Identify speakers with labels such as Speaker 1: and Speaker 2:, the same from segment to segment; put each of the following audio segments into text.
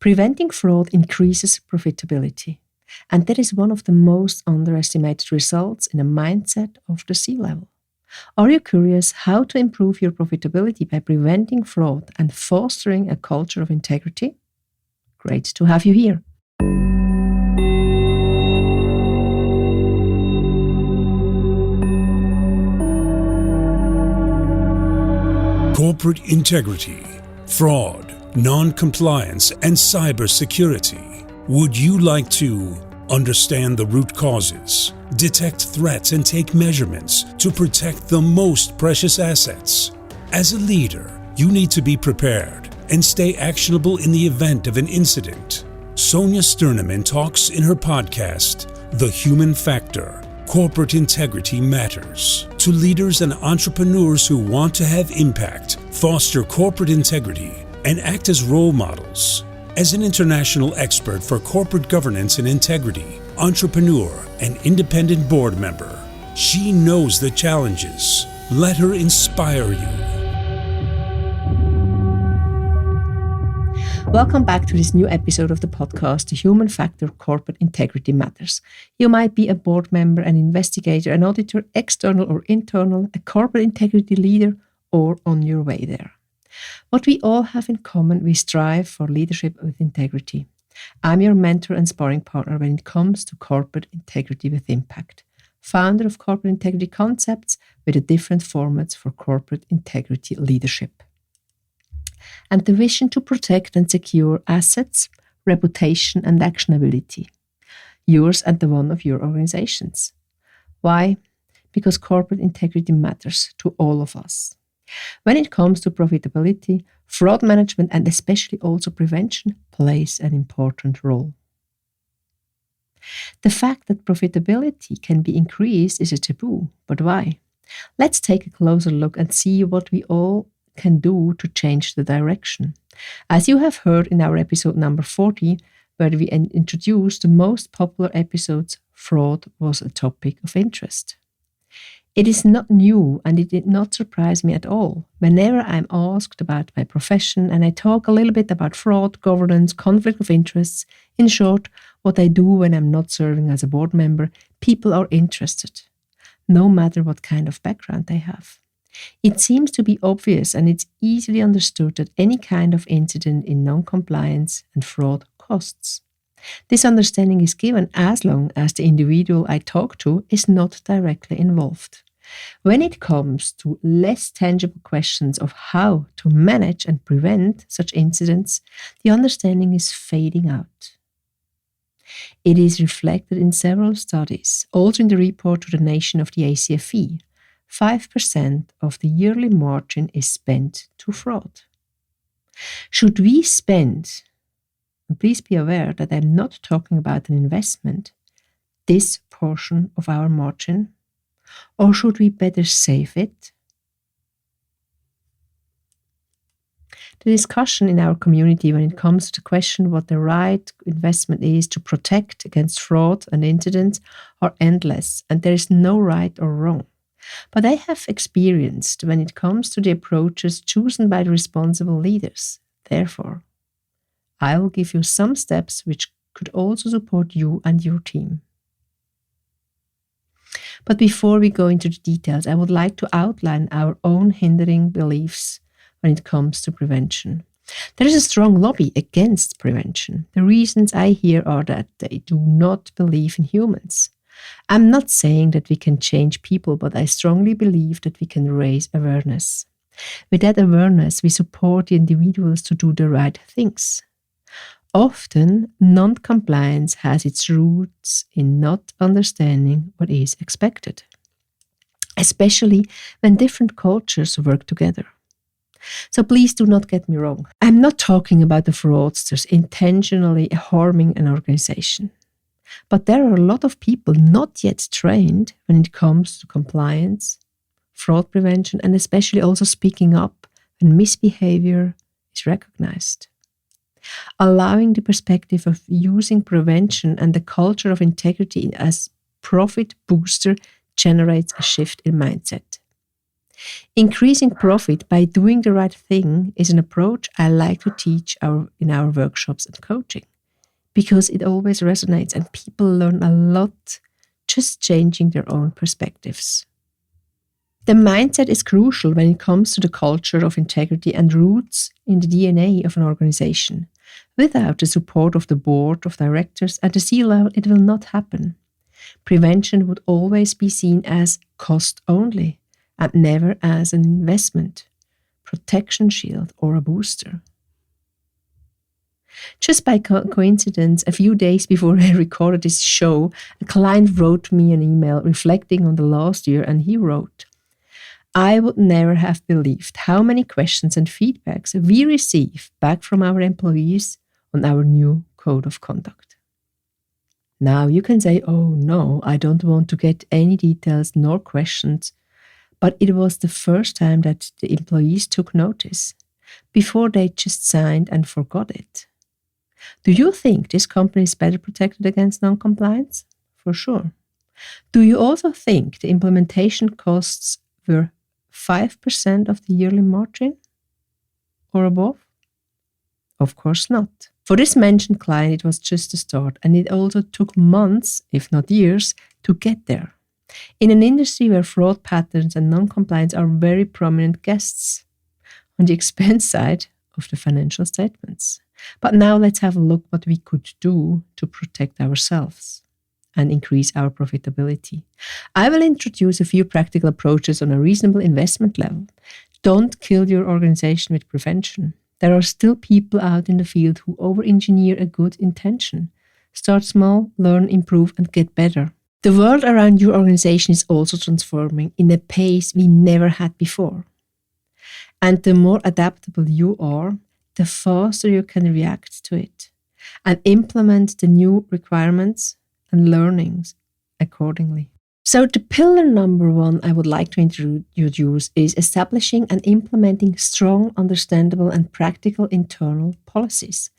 Speaker 1: Preventing fraud increases profitability, and that is one of the most underestimated results in a mindset of the C-level. Are you curious how to improve your profitability by preventing fraud and fostering a culture of integrity? Great to have you here.
Speaker 2: Corporate integrity, fraud, non-compliance, and cybersecurity. Would you like to understand the root causes, detect threats, and take measurements to protect the most precious assets? As a leader, you need to be prepared and stay actionable in the event of an incident. Sonja Stirnimann talks in her podcast, The Human Factor, Corporate Integrity Matters, to leaders and entrepreneurs who want to have impact, foster corporate integrity, and act as role models. As an international expert for corporate governance and integrity, entrepreneur, and independent board member, she knows the challenges. Let her inspire you.
Speaker 1: Welcome back to this new episode of the podcast, The Human Factor, Corporate Integrity Matters. You might be a board member, an investigator, an auditor, external or internal, a corporate integrity leader, or on your way there. What we all have in common, we strive for leadership with integrity. I'm your mentor and sparring partner when it comes to corporate integrity with impact. Founder of Corporate Integrity Concepts with the different formats for corporate integrity leadership. And the vision to protect and secure assets, reputation, and actionability. Yours and the one of your organizations. Why? Because corporate integrity matters to all of us. When it comes to profitability, fraud management, and especially also prevention, plays an important role. The fact that profitability can be increased is a taboo, but why? Let's take a closer look and see what we all can do to change the direction. As you have heard in our episode number 40, where we introduced the most popular episodes, fraud was a topic of interest. It is not new and it did not surprise me at all. Whenever I'm asked about my profession and I talk a little bit about fraud, governance, conflict of interests, in short, what I do when I'm not serving as a board member, people are interested, no matter what kind of background they have. It seems to be obvious and it's easily understood that any kind of incident in non-compliance and fraud costs. This understanding is given as long as the individual I talk to is not directly involved. When it comes to less tangible questions of how to manage and prevent such incidents, the understanding is fading out. It is reflected in several studies, also in the report to the nation of the ACFE. 5% of the yearly margin is spent to fraud. Should we spend, and please be aware that I'm not talking about an investment, this portion of our margin, or should we better save it? The discussion in our community when it comes to the question what the right investment is to protect against fraud and incidents are endless, and there is no right or wrong. But I have experienced when it comes to the approaches chosen by the responsible leaders. Therefore, I will give you some steps which could also support you and your team. But before we go into the details, I would like to outline our own hindering beliefs when it comes to prevention. There is a strong lobby against prevention. The reasons I hear are that they do not believe in humans. I'm not saying that we can change people, but I strongly believe that we can raise awareness. With that awareness, we support the individuals to do the right things. Often, non-compliance has its roots in not understanding what is expected, especially when different cultures work together. So please do not get me wrong. I'm not talking about the fraudsters intentionally harming an organization. But there are a lot of people not yet trained when it comes to compliance, fraud prevention, and especially also speaking up when misbehavior is recognized. Allowing the perspective of using prevention and the culture of integrity as profit booster generates a shift in mindset. Increasing profit by doing the right thing is an approach I like to teach in our workshops and coaching, because it always resonates and people learn a lot just changing their own perspectives. The mindset is crucial when it comes to the culture of integrity and roots in the DNA of an organization. Without the support of the board of directors at the C-level, it will not happen. Prevention would always be seen as cost only and never as an investment, protection shield, or a booster. Just by coincidence, a few days before I recorded this show, a client wrote me an email reflecting on the last year, and he wrote, "I would never have believed how many questions and feedbacks we receive back from our employees on our new code of conduct." Now you can say, "Oh no, I don't want to get any details nor questions," but it was the first time that the employees took notice. Before they just signed and forgot it. Do you think this company is better protected against non-compliance? For sure. Do you also think the implementation costs were 5% of the yearly margin or above? Of course not. For this mentioned client, it was just a start, and it also took months, if not years, to get there. In an industry where fraud patterns and non-compliance are very prominent guests on the expense side of the financial statements. But now let's have a look what we could do to protect ourselves and increase our profitability. I will introduce a few practical approaches on a reasonable investment level. Don't kill your organization with prevention. There are still people out in the field who over-engineer a good intention. Start small, learn, improve, and get better. The world around your organization is also transforming in a pace we never had before. And the more adaptable you are, the faster you can react to it and implement the new requirements and learnings accordingly. So the pillar number 1 I would like to introduce is establishing and implementing strong, understandable, and practical internal policies.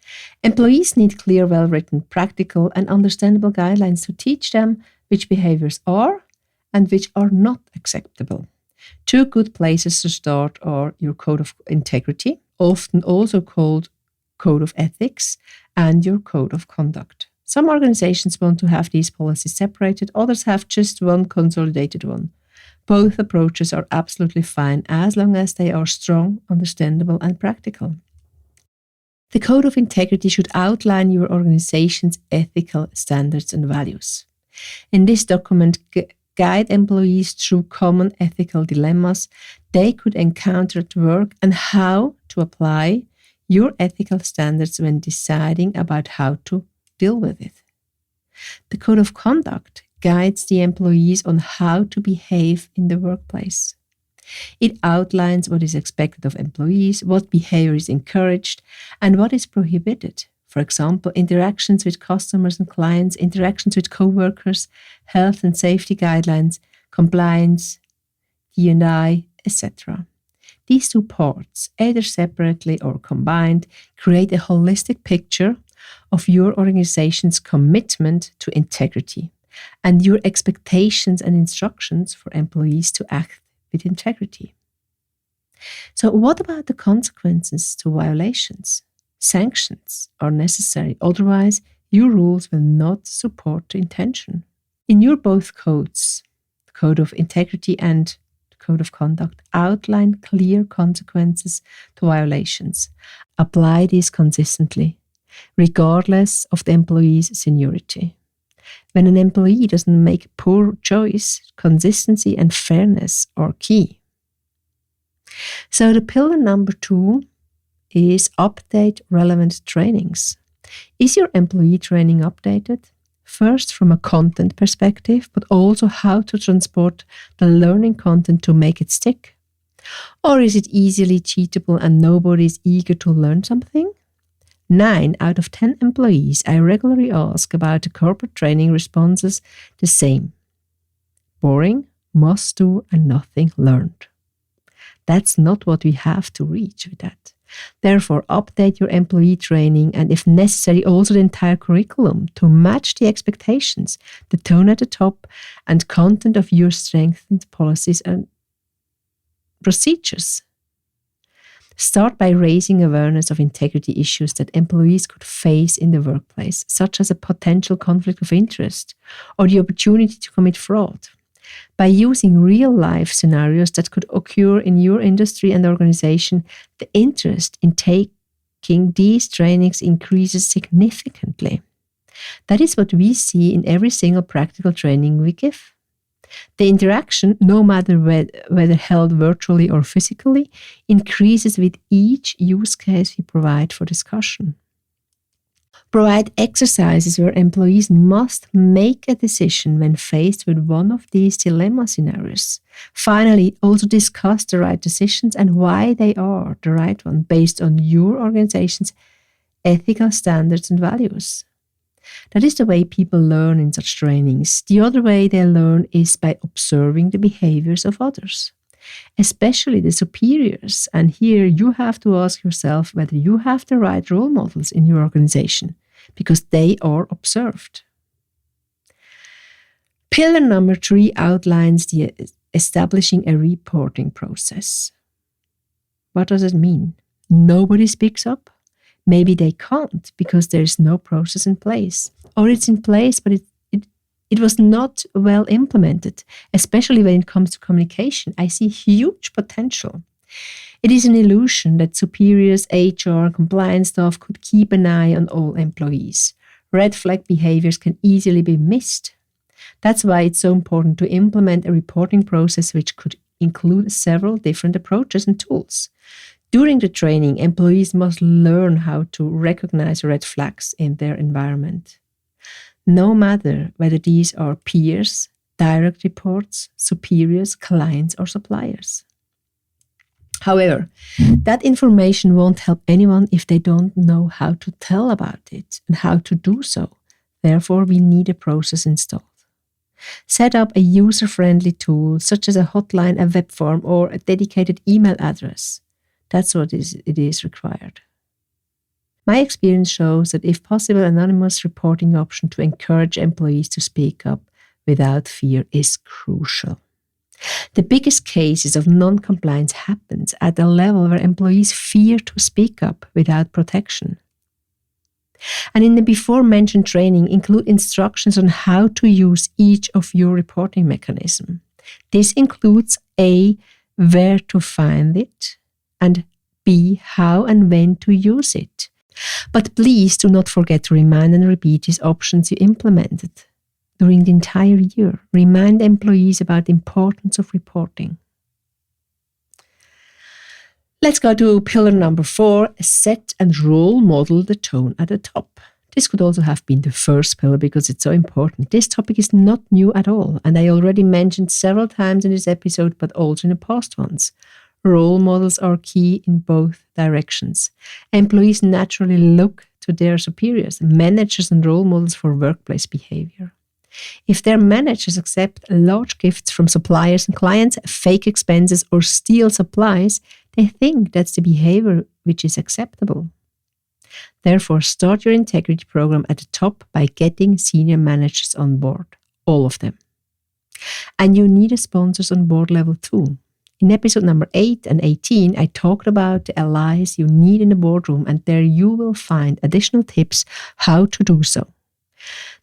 Speaker 1: Employees need clear, well-written, practical, and understandable guidelines to teach them which behaviors are and which are not acceptable. 2 good places to start are your code of integrity, often also called code of ethics, and your code of conduct. Some organizations want to have these policies separated, others have just one consolidated one. Both approaches are absolutely fine as long as they are strong, understandable, and practical. The code of integrity should outline your organization's ethical standards and values. In this document, guide employees through common ethical dilemmas they could encounter at work and how to apply your ethical standards when deciding about how to deal with it. The code of conduct guides the employees on how to behave in the workplace. It outlines what is expected of employees, what behavior is encouraged, and what is prohibited. For example, interactions with customers and clients, interactions with co-workers, health and safety guidelines, compliance, D&I, etc. These 2 parts, either separately or combined, create a holistic picture of your organization's commitment to integrity and your expectations and instructions for employees to act with integrity. So what about the consequences to violations? Sanctions are necessary, otherwise your rules will not support the intention. In your both codes, the code of integrity and the code of conduct, outline clear consequences to violations. Apply these consistently, regardless of the employee's seniority. When an employee doesn't make a poor choice, consistency and fairness are key. So the pillar number 2 is update relevant trainings. Is your employee training updated? First from a content perspective, but also how to transport the learning content to make it stick? Or is it easily cheatable and nobody is eager to learn something? 9 out of 10 employees I regularly ask about the corporate training responses the same. Boring, must do, and nothing learned. That's not what we have to reach with that. Therefore, update your employee training and, if necessary, also the entire curriculum to match the expectations, the tone at the top, and content of your strengthened policies and procedures. Start by raising awareness of integrity issues that employees could face in the workplace, such as a potential conflict of interest or the opportunity to commit fraud. By using real-life scenarios that could occur in your industry and organization, the interest in taking these trainings increases significantly. That is what we see in every single practical training we give. The interaction, no matter whether held virtually or physically, increases with each use case we provide for discussion. Provide exercises where employees must make a decision when faced with one of these dilemma scenarios. Finally, also discuss the right decisions and why they are the right one based on your organization's ethical standards and values. That is the way people learn in such trainings. The other way they learn is by observing the behaviors of others, especially the superiors. And here you have to ask yourself whether you have the right role models in your organization, because they are observed. Pillar number 3 outlines the establishing a reporting process. What does it mean? Nobody speaks up? Maybe they can't because there is no process in place. Or it's in place, but it was not well implemented, especially when it comes to communication. I see huge potential. It is an illusion that superiors, HR, compliance staff could keep an eye on all employees. Red flag behaviors can easily be missed. That's why it's so important to implement a reporting process which could include several different approaches and tools. During the training, employees must learn how to recognize red flags in their environment. No matter whether these are peers, direct reports, superiors, clients, or suppliers. However, that information won't help anyone if they don't know how to tell about it and how to do so. Therefore, we need a process installed. Set up a user-friendly tool such as a hotline, a web form, or a dedicated email address. That's what it is required. My experience shows that if possible, anonymous reporting option to encourage employees to speak up without fear is crucial. The biggest cases of non-compliance happens at a level where employees fear to speak up without protection. And in the before-mentioned training, include instructions on how to use each of your reporting mechanisms. This includes A, where to find it, and B, how and when to use it. But please do not forget to remind and repeat these options you implemented during the entire year. Remind employees about the importance of reporting. Let's go to pillar number 4, set and role model the tone at the top. This could also have been the first pillar because it's so important. This topic is not new at all, and I already mentioned several times in this episode, but also in the past ones. Role models are key in both directions. Employees naturally look to their superiors, managers, and role models for workplace behavior. If their managers accept large gifts from suppliers and clients, fake expenses, or steal supplies, they think that's the behavior which is acceptable. Therefore, start your integrity program at the top by getting senior managers on board, all of them. And you need a sponsors on board level too. In episode number 8 and 18, I talked about the allies you need in the boardroom, and there you will find additional tips how to do so.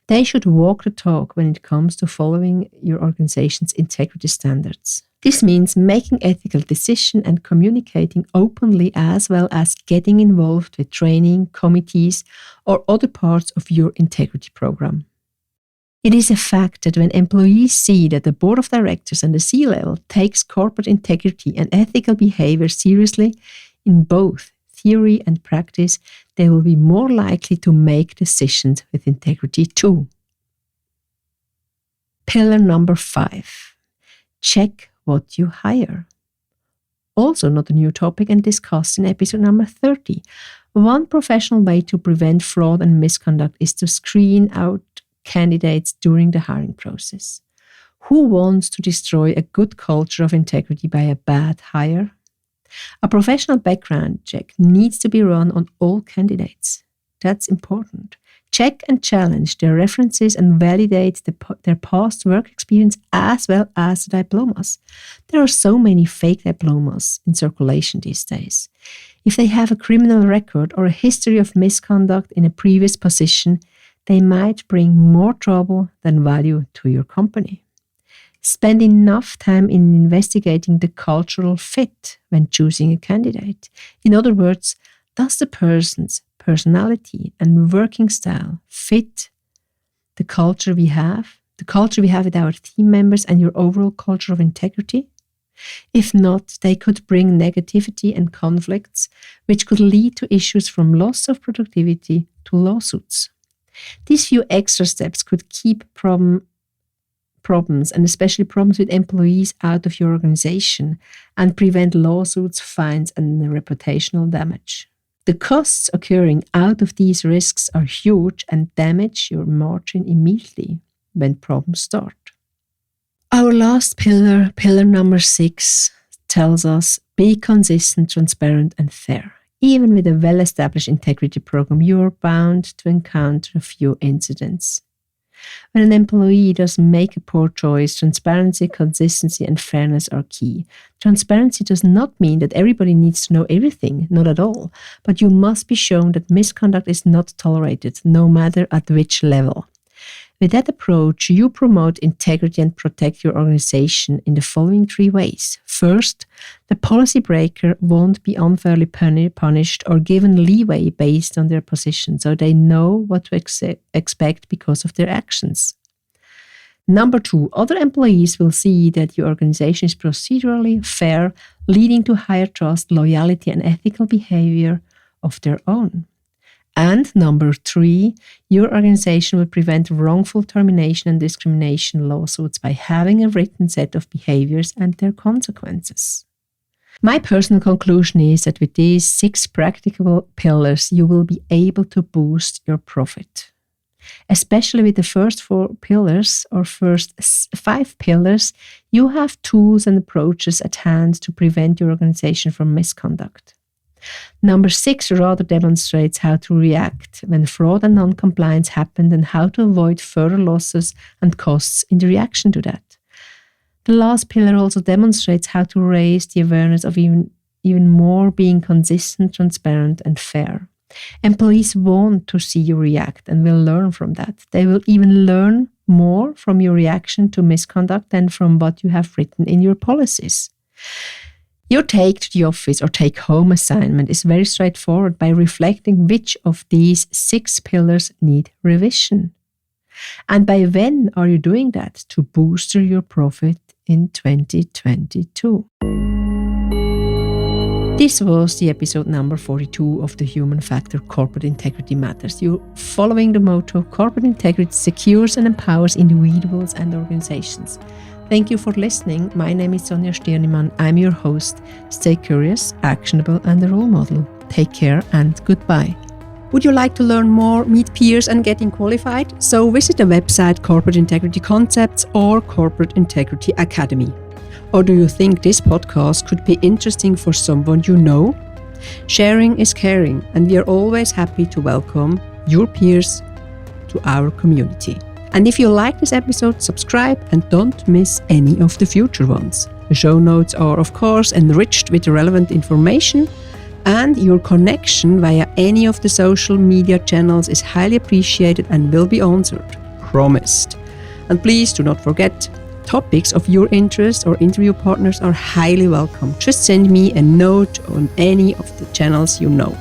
Speaker 1: They should walk the talk when it comes to following your organization's integrity standards. This means making ethical decisions and communicating openly, as well as getting involved with training, committees, or other parts of your integrity program. It is a fact that when employees see that the board of directors and the C-level takes corporate integrity and ethical behavior seriously in both theory and practice, they will be more likely to make decisions with integrity too. Pillar number 5. Check what you hire. Also not a new topic and discussed in episode number 30. One professional way to prevent fraud and misconduct is to screen out candidates during the hiring process. Who wants to destroy a good culture of integrity by a bad hire? A professional background check needs to be run on all candidates. That's important. Check and challenge their references and validate their past work experience as well as the diplomas. There are so many fake diplomas in circulation these days. If they have a criminal record or a history of misconduct in a previous position, they might bring more trouble than value to your company. Spend enough time in investigating the cultural fit when choosing a candidate. In other words, does the person's personality and working style fit the culture we have with our team members and your overall culture of integrity? If not, they could bring negativity and conflicts, which could lead to issues from loss of productivity to lawsuits. These few extra steps could keep problems, and especially problems with employees, out of your organization and prevent lawsuits, fines, and reputational damage. The costs occurring out of these risks are huge and damage your margin immediately when problems start. Our last pillar number 6, tells us be consistent, transparent, and fair. Even with a well-established integrity program, you are bound to encounter a few incidents. When an employee does make a poor choice, transparency, consistency, and fairness are key. Transparency does not mean that everybody needs to know everything, not at all, but you must be shown that misconduct is not tolerated, no matter at which level. With that approach, you promote integrity and protect your organization in the following 3 ways. First, the policy breaker won't be unfairly punished or given leeway based on their position, so they know what to expect because of their actions. Number 2, other employees will see that your organization is procedurally fair, leading to higher trust, loyalty, and ethical behavior of their own. And number 3, your organization will prevent wrongful termination and discrimination lawsuits by having a written set of behaviors and their consequences. My personal conclusion is that with these 6 practicable pillars, you will be able to boost your profit. Especially with the first 4 pillars or first 5 pillars, you have tools and approaches at hand to prevent your organization from misconduct. Number 6 rather demonstrates how to react when fraud and non-compliance happen and how to avoid further losses and costs in the reaction to that. The last pillar also demonstrates how to raise the awareness of even more being consistent, transparent, and fair. Employees want to see you react and will learn from that. They will even learn more from your reaction to misconduct than from what you have written in your policies. Your take to the office or take-home assignment is very straightforward by reflecting which of these 6 pillars need revision. And by when are you doing that to boost your profit in 2022? This was the episode number 42 of the Human Factor Corporate Integrity Matters. You're following the motto, corporate integrity secures and empowers individuals and organizations. Thank you for listening. My name is Sonja Stirnimann. I'm your host. Stay curious, actionable, and a role model. Take care and goodbye. Would you like to learn more, meet peers, and getting qualified? So visit the website Corporate Integrity Concepts or Corporate Integrity Academy. Or do you think this podcast could be interesting for someone you know? Sharing is caring, and we are always happy to welcome your peers to our community. And if you like this episode, subscribe and don't miss any of the future ones. The show notes are, of course, enriched with relevant information, and your connection via any of the social media channels is highly appreciated and will be answered. Promised. And please do not forget, topics of your interest or interview partners are highly welcome. Just send me a note on any of the channels you know.